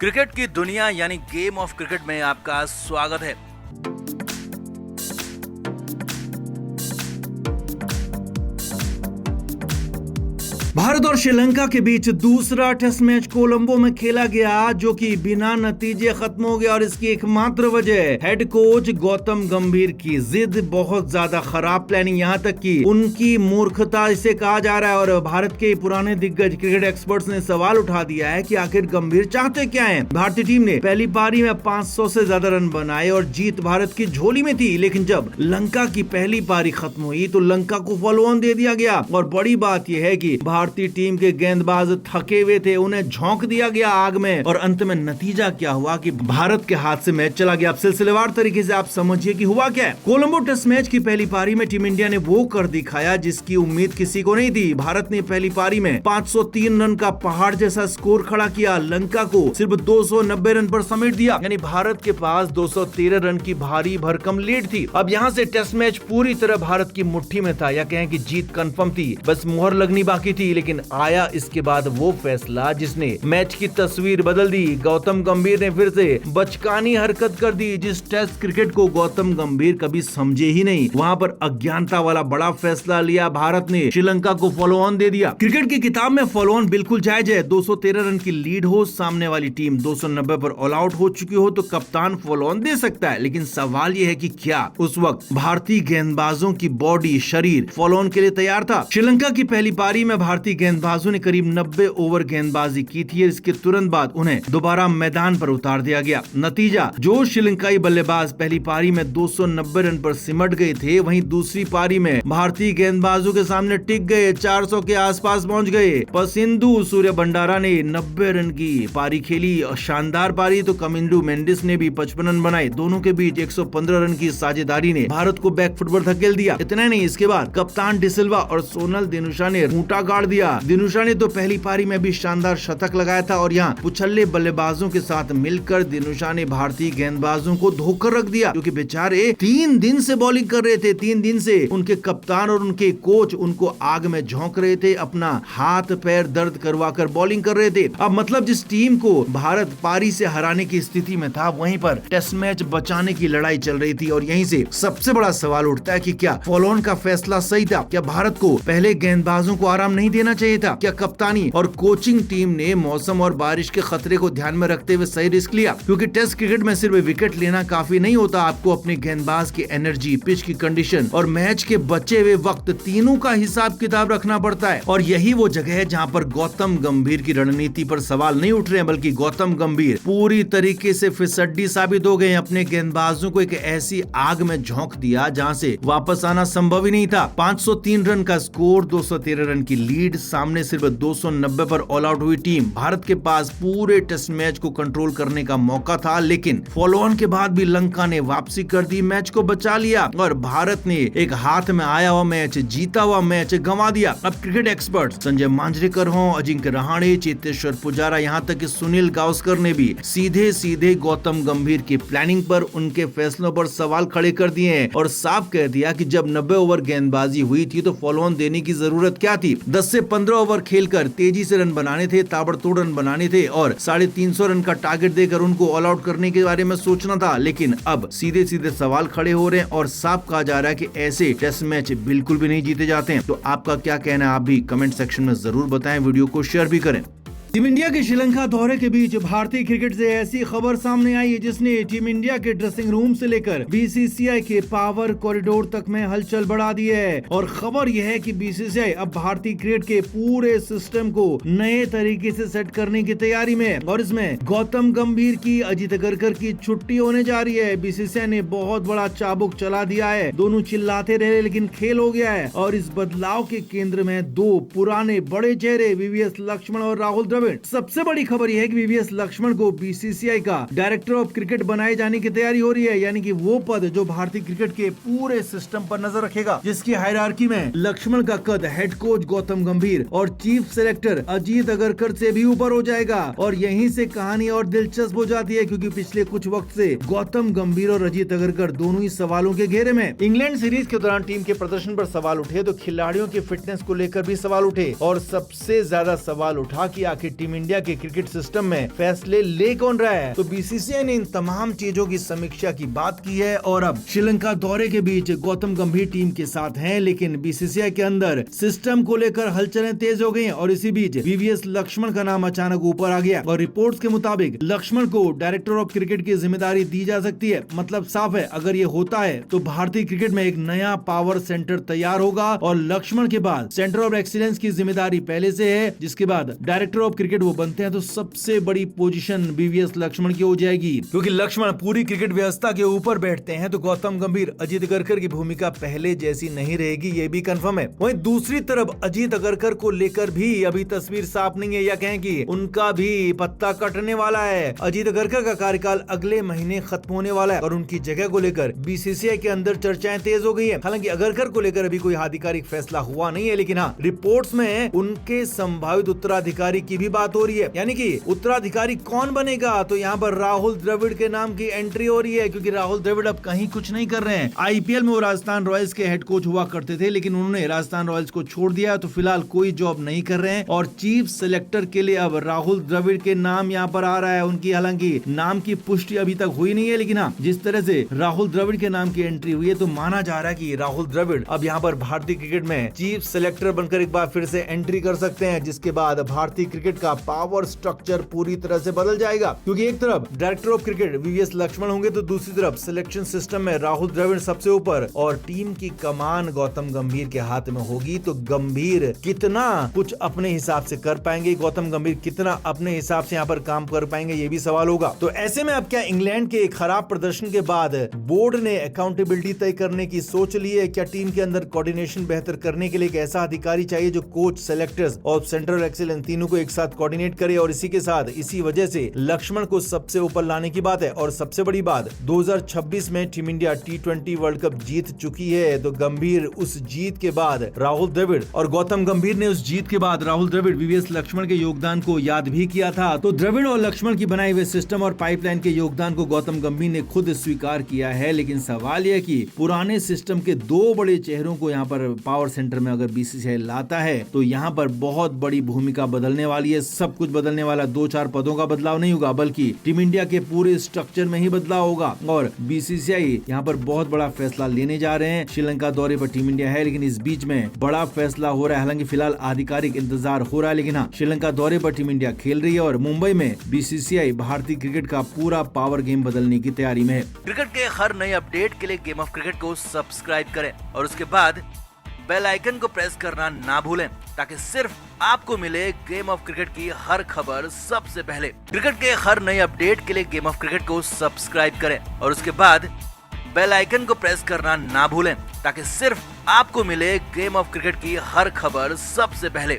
Cricket की दुनिया यानी गेम ऑफ क्रिकेट में आपका स्वागत है। भारत और श्रीलंका के बीच दूसरा टेस्ट मैच कोलंबो में खेला गया, जो कि बिना नतीजे खत्म हो गया और इसकी एकमात्र वजह हेड कोच गौतम गंभीर की जिद, बहुत ज्यादा खराब प्लानिंग, यहाँ तक कि उनकी मूर्खता इसे कहा जा रहा है। और भारत के पुराने दिग्गज क्रिकेट एक्सपर्ट्स ने सवाल उठा दिया है कि आखिर गंभीर चाहते क्या हैं। भारतीय टीम ने पहली पारी में 500 से ज्यादा रन बनाए और जीत भारत की झोली में थी, लेकिन जब लंका की पहली पारी खत्म हुई तो लंका को फॉलो ऑन दे दिया गया। और बड़ी बात यह है कि भारतीय टीम के गेंदबाज थके हुए थे, उन्हें झोंक दिया गया आग में और अंत में नतीजा क्या हुआ कि भारत के हाथ से मैच चला गया। अब सिलसिलेवार तरीके से आप समझिए कि हुआ क्या है। कोलंबो टेस्ट मैच की पहली पारी में टीम इंडिया ने वो कर दिखाया जिसकी उम्मीद किसी को नहीं थी। भारत ने पहली पारी में 503 रन का पहाड़ जैसा स्कोर खड़ा किया, लंका को सिर्फ 290 रन पर समेट दिया, यानी भारत के पास 213 रन की भारी भरकम लीड थी। अब यहाँ से टेस्ट मैच पूरी तरह भारत की मुट्ठी में था, या कहें कि जीत कंफर्म थी, बस मुहर लगनी बाकी थी। लेकिन आया इसके बाद वो फैसला जिसने मैच की तस्वीर बदल दी। गौतम गंभीर ने फिर से बचकानी हरकत कर दी, जिस टेस्ट क्रिकेट को गौतम गंभीर कभी समझे ही नहीं। वहां पर अज्ञानता वाला बड़ा फैसला लिया भारत ने, श्रीलंका को फॉलो ऑन दे दिया। क्रिकेट की किताब में फॉलो ऑन बिल्कुल जायज है। 213 रन की लीड हो, सामने वाली टीम 290 पर ऑल आउट हो चुकी हो तो कप्तान फॉलो ऑन दे सकता है। लेकिन सवाल यह है कि क्या उस वक्त भारतीय गेंदबाजों की बॉडी, शरीर फॉलो ऑन के लिए तैयार था। श्रीलंका की पहली पारी में भारतीय गेंदबाजों ने करीब 90 ओवर गेंदबाजी की थी। इसके तुरंत बाद उन्हें दोबारा मैदान पर उतार दिया गया। नतीजा, जो श्रीलंकाई बल्लेबाज पहली पारी में 290 रन पर सिमट गए थे, वहीं दूसरी पारी में भारतीय गेंदबाजों के सामने टिक गए, 400 के आसपास पहुंच गए। पर सिंधु सूर्य भंडारा ने 90 रन की पारी खेली, शानदार पारी। तो कमिंडू मेंडिस ने भी 55 रन बनाए। दोनों के बीच 115 रन की साझेदारी ने भारत को बैकफुट पर धकेल दिया। इतना नहीं, इसके बाद कप्तान डिसिल्वा और सोनल दिनुशा ने खूंटा गाड़ दिया। दिनुशा ने तो पहली पारी में भी शानदार शतक लगाया था और यहाँ उछल्ले बल्लेबाजों के साथ मिलकर दिनुशा ने भारतीय गेंदबाजों को धोकर रख दिया, क्योंकि बेचारे 3 दिन से बॉलिंग कर रहे थे। 3 दिन से उनके कप्तान और उनके कोच उनको आग में झोंक रहे थे, अपना हाथ पैर दर्द करवा कर बॉलिंग कर रहे थे। अब मतलब जिस टीम को भारत पारी से हराने की स्थिति में था, वहीं पर टेस्ट मैच बचाने की लड़ाई चल रही थी। और यहीं से सबसे बड़ा सवाल उठता है कि क्या फॉलो ऑन का फैसला सही था? क्या भारत को पहले गेंदबाजों को आराम नहीं देना चाहिए था? क्या कप्तानी और कोचिंग टीम ने मौसम और बारिश के खतरे को ध्यान में रखते हुए सही रिस्क लिया? क्योंकि टेस्ट क्रिकेट में सिर्फ विकेट लेना काफी नहीं होता, आपको अपने गेंदबाज की एनर्जी, पिच की कंडीशन और मैच के बचे हुए वक्त, तीनों का हिसाब किताब रखना पड़ता है। और यही वो जगह है जहां पर गौतम गंभीर की रणनीति पर सवाल नहीं उठ रहे हैं, बल्कि गौतम गंभीर पूरी तरीके से फिसड्डी साबित हो गए। अपने गेंदबाजों को एक ऐसी आग में झोंक दिया जहां से वापस आना संभव ही नहीं था। 503 रन का स्कोर, 213 रन की लीड, सामने सिर्फ 290 पर ऑल आउट हुई टीम। भारत के पास पूरे टेस्ट मैच को कंट्रोल करने का मौका था, लेकिन फॉलो ऑन के बाद भी लंका ने वापसी कर दी, मैच को बचा लिया और भारत ने एक हाथ में आया हुआ मैच, जीता हुआ मैच गंवा दिया। अब क्रिकेट एक्सपर्ट संजय मांजरेकर हो, अजिंक्य रहाणे, चेतेश्वर पुजारा, यहाँ तक कि सुनील गावस्कर ने भी सीधे गौतम गंभीर की प्लानिंग पर, उनके फैसलों पर सवाल खड़े कर दिए हैं और साफ कह दिया कि जब 90 ओवर गेंदबाजी हुई थी तो फॉलो ऑन देने की जरूरत क्या थी? 10 से 15 ओवर खेलकर तेजी से रन बनाने थे, ताबड़तोड़ रन बनाने थे और 350 रन का टारगेट देकर उनको ऑल आउट करने के बारे में सोचना था। लेकिन अब सीधे सवाल खड़े हो रहे हैं और साफ कहा जा रहा है कि ऐसे टेस्ट मैच बिल्कुल भी नहीं जीते जाते हैं। तो आपका क्या कहना है, आप भी कमेंट सेक्शन में जरूर बताएं, वीडियो को शेयर भी करें। टीम इंडिया के श्रीलंका दौरे के बीच भारतीय क्रिकेट से ऐसी खबर सामने आई है जिसने टीम इंडिया के ड्रेसिंग रूम से लेकर बीसीसीआई के पावर कॉरिडोर तक में हलचल बढ़ा दी है। और खबर यह है कि बीसीसीआई अब भारतीय क्रिकेट के पूरे सिस्टम को नए तरीके से सेट करने की तैयारी में है और इसमें गौतम गंभीर की, अजित अगरकर की छुट्टी होने जा रही है। बीसीसीआई ने बहुत बड़ा चाबुक चला दिया है, दोनों चिल्लाते रहे लेकिन खेल हो गया है। और इस बदलाव के केंद्र में 2 पुराने बड़े चेहरे वीवीएस लक्ष्मण और राहुल द्रविड़। सबसे बड़ी खबर यह है कि वीवीएस लक्ष्मण को बीसीसीआई का डायरेक्टर ऑफ क्रिकेट बनाए जाने की तैयारी हो रही है, यानी कि वो पद जो भारतीय क्रिकेट के पूरे सिस्टम पर नजर रखेगा, जिसकी हायरार्की में लक्ष्मण का कद हेड कोच गौतम गंभीर और चीफ सेलेक्टर अजीत अगरकर से भी ऊपर हो जाएगा। और यहीं से कहानी और दिलचस्प हो जाती है, क्योंकि पिछले कुछ वक्त से गौतम गंभीर और अजीत अगरकर दोनों ही सवालों के घेरे में। इंग्लैंड सीरीज के दौरान टीम के प्रदर्शन पर सवाल उठे तो खिलाड़ियों की फिटनेस को लेकर भी सवाल उठे और सबसे ज्यादा सवाल उठा कि आखिर टीम इंडिया के क्रिकेट सिस्टम में फैसले ले कौन रहा है। तो बीसीसीआई ने इन तमाम चीजों की समीक्षा की बात की है और अब श्रीलंका दौरे के बीच गौतम गंभीर टीम के साथ हैं, लेकिन बीसीसीआई के अंदर सिस्टम को लेकर हलचलें तेज हो गई हैं और इसी बीच वीवीएस लक्ष्मण का नाम अचानक ऊपर आ गया और रिपोर्ट्स के मुताबिक लक्ष्मण को डायरेक्टर ऑफ क्रिकेट की जिम्मेदारी दी जा सकती है। मतलब साफ है, अगर ये होता है तो भारतीय क्रिकेट में एक नया पावर सेंटर तैयार होगा और लक्ष्मण के बाद सेंटर ऑफ एक्सीलेंस की जिम्मेदारी पहले से है, जिसके बाद डायरेक्टर ऑफ क्रिकेट वो बनते हैं तो सबसे बड़ी पोजीशन वीवीएस लक्ष्मण की हो जाएगी, क्योंकि लक्ष्मण पूरी क्रिकेट व्यवस्था के ऊपर बैठते हैं। तो गौतम गंभीर अजीत अगरकर की भूमिका पहले जैसी नहीं रहेगी, ये भी कंफर्म है। वहीं दूसरी तरफ अजीत अगरकर को लेकर भी अभी तस्वीर साफ नहीं है, या कहें कि उनका भी पत्ता कटने वाला है। अजीत अगरकर का कार्यकाल अगले महीने खत्म होने वाला है और उनकी जगह को लेकर बीसीसीआई के अंदर चर्चाएं तेज हो गई है। हालांकि अगरकर को लेकर अभी कोई आधिकारिक फैसला हुआ नहीं है, लेकिन हाँ, रिपोर्ट्स में उनके संभावित उत्तराधिकारी की भी बात हो रही है। यानी कि उत्तराधिकारी कौन बनेगा, तो यहाँ पर राहुल द्रविड़ के नाम की एंट्री हो रही है, क्योंकि राहुल द्रविड़ अब कहीं कुछ नहीं कर रहे हैं। आईपीएल में वो राजस्थान रॉयल्स के हेड कोच हुआ करते थे, लेकिन उन्होंने राजस्थान रॉयल्स को छोड़ दिया, तो फिलहाल कोई जॉब नहीं कर रहे हैं और चीफ सिलेक्टर के लिए अब राहुल द्रविड़ के नाम यहाँ पर आ रहा है। उनकी हालांकि नाम की पुष्टि अभी तक हुई नहीं है, लेकिन हाँ, जिस तरह से राहुल द्रविड़ के नाम की एंट्री हुई है तो माना जा रहा है कि राहुल द्रविड़ अब यहाँ पर भारतीय क्रिकेट में चीफ सिलेक्टर बनकर एक बार फिर से एंट्री कर सकते हैं, जिसके बाद भारतीय क्रिकेट का पावर स्ट्रक्चर पूरी तरह से बदल जाएगा। क्योंकि एक तरफ director of cricket VVS Laxman होंगे तो दूसरी तरफ सिलेक्शन सिस्टम में राहुल द्रविड़ सबसे ऊपर और टीम की कमान गौतम गंभीर के हाथ में होगी। तो गंभीर कितना कुछ अपने हिसाब से कर पाएंगे, गौतम गंभीर कितना अपने हिसाब से यहाँ पर काम कर पाएंगे, ये भी सवाल होगा। तो ऐसे में अब क्या इंग्लैंड के खराब प्रदर्शन के बाद बोर्ड ने अकाउंटेबिलिटी तय करने की सोच ली है? क्या टीम के अंदर कोऑर्डिनेशन बेहतर करने के लिए एक ऐसा अधिकारी चाहिए जो कोच, सेलेक्टर्स और सेंट्रल एक्सीलेंस तीनों को एक साथ कोऑर्डिनेट करे? और इसी के साथ इसी वजह से लक्ष्मण को सबसे ऊपर लाने की बात है। और सबसे बड़ी बात, 2026 में team India T20 world cup जीत चुकी है, तो गंभीर उस जीत के बाद राहुल द्रविड़ और गौतम गंभीर ने उस जीत के बाद राहुल द्रविड़ वीवीएस लक्ष्मण के योगदान को याद भी किया था। तो द्रविड़ और लक्ष्मण की बनाई हुए सिस्टम और पाइपलाइन के योगदान को गौतम गंभीर ने खुद स्वीकार किया है। लेकिन सवाल यह कि पुराने सिस्टम के दो बड़े चेहरों को यहाँ पर पावर सेंटर में अगर बीसीसीआई लाता है तो यहाँ पर बहुत बड़ी भूमिका बदलने वाली है। सब कुछ बदलने वाला, 2-4 पदों का बदलाव नहीं होगा, बल्कि टीम इंडिया के पूरे स्ट्रक्चर में ही बदलाव होगा। और बीसीसीआई यहाँ पर बहुत बड़ा फैसला लेने जा रहे हैं। श्रीलंका दौरे पर टीम इंडिया है, लेकिन इस बीच में बड़ा फैसला हो रहा है। हालांकि फिलहाल आधिकारिक इंतजार हो रहा है, लेकिन हाँ, श्रीलंका दौरे पर टीम इंडिया खेल रही है और मुंबई में बीसीसीआई भारतीय क्रिकेट का पूरा पावर गेम बदलने की तैयारी में है। क्रिकेट के हर नए अपडेट के लिए गेम ऑफ क्रिकेट को सब्सक्राइब करें और उसके बाद बेल आइकन को प्रेस करना ना भूलें, ताकि सिर्फ आपको मिले गेम ऑफ क्रिकेट की हर खबर सबसे पहले। क्रिकेट के हर नए अपडेट के लिए गेम ऑफ क्रिकेट को सब्सक्राइब करें और उसके बाद बेल आइकन को प्रेस करना ना भूलें, ताकि सिर्फ आपको मिले गेम ऑफ क्रिकेट की हर खबर सबसे पहले।